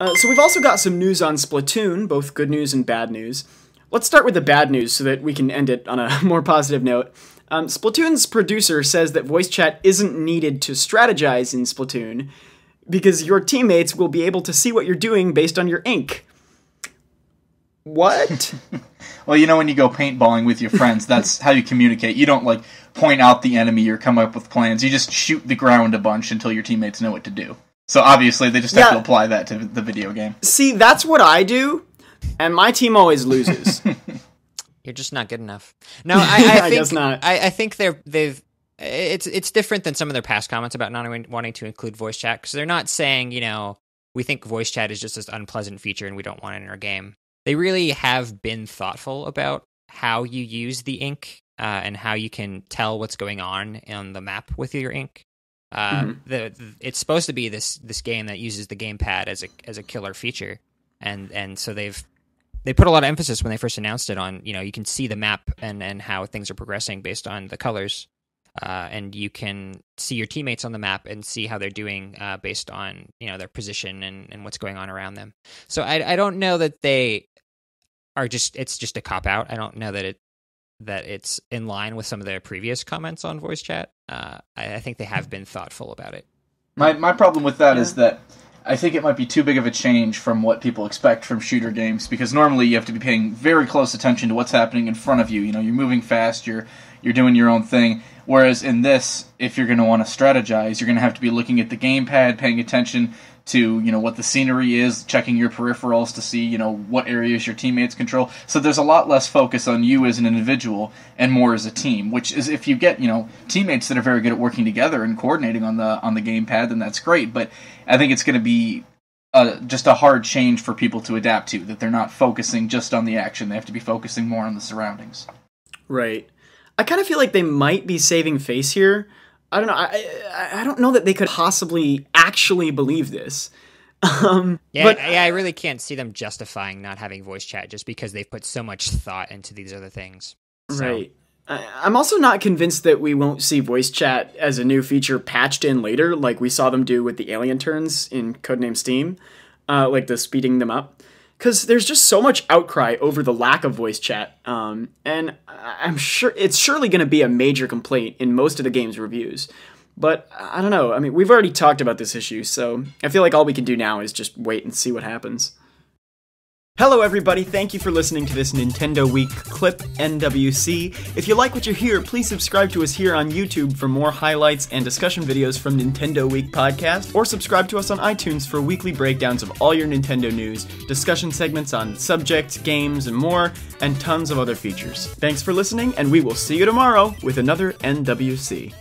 So we've also got some news on Splatoon, both good news and bad news. Let's start with the bad news so that we can end it on a more positive note. Splatoon's producer says that voice chat isn't needed to strategize in Splatoon because your teammates will be able to see what you're doing based on your ink. What? Well, you know, when you go paintballing with your friends, that's how you communicate. You don't, like, point out the enemy or come up with plans. You just shoot the ground a bunch until your teammates know what to do. So obviously, they just have to apply that to the video game. See, that's what I do, and my team always loses. You're just not good enough. No, I think, guess not. I think they've. It's different than some of their past comments about not wanting to include voice chat, because they're not saying, you know, we think voice chat is just this unpleasant feature and we don't want it in our game. They really have been thoughtful about how you use the ink and how you can tell what's going on the map with your ink. It's supposed to be this game that uses the gamepad as a killer feature, and so they put a lot of emphasis when they first announced it on, you know, you can see the map and how things are progressing based on the colors, and you can see your teammates on the map and see how they're doing based on, you know, their position and what's going on around them. So I don't know that they are it's just a cop out. I don't know that it's in line with some of their previous comments on voice chat. I think they have been thoughtful about it. My problem with that is that I think it might be too big of a change from what people expect from shooter games, because normally you have to be paying very close attention to what's happening in front of you. You know, you're moving fast, you're doing your own thing. Whereas in this, if you're going to want to strategize, you're going to have to be looking at the gamepad, paying attention to, you know, what the scenery is, checking your peripherals to see, you know, what areas your teammates control. So there's a lot less focus on you as an individual and more as a team, which is, if you get, you know, teammates that are very good at working together and coordinating on the gamepad, then that's great. But I think it's going to be just a hard change for people to adapt to, that they're not focusing just on the action. They have to be focusing more on the surroundings. Right. I kind of feel like they might be saving face here. I don't know. I don't know that they could possibly actually believe this. I really can't see them justifying not having voice chat just because they've put so much thought into these other things. So. Right. I'm also not convinced that we won't see voice chat as a new feature patched in later, like we saw them do with the alien turns in Codename Steam, like the speeding them up. Because there's just so much outcry over the lack of voice chat, and I'm sure it's surely going to be a major complaint in most of the game's reviews. But I don't know. I mean, we've already talked about this issue, so I feel like all we can do now is just wait and see what happens. Hello everybody, thank you for listening to this Nintendo Week clip, NWC. If you like what you hear, please subscribe to us here on YouTube for more highlights and discussion videos from Nintendo Week podcast, or subscribe to us on iTunes for weekly breakdowns of all your Nintendo news, discussion segments on subjects, games, and more, and tons of other features. Thanks for listening, and we will see you tomorrow with another NWC.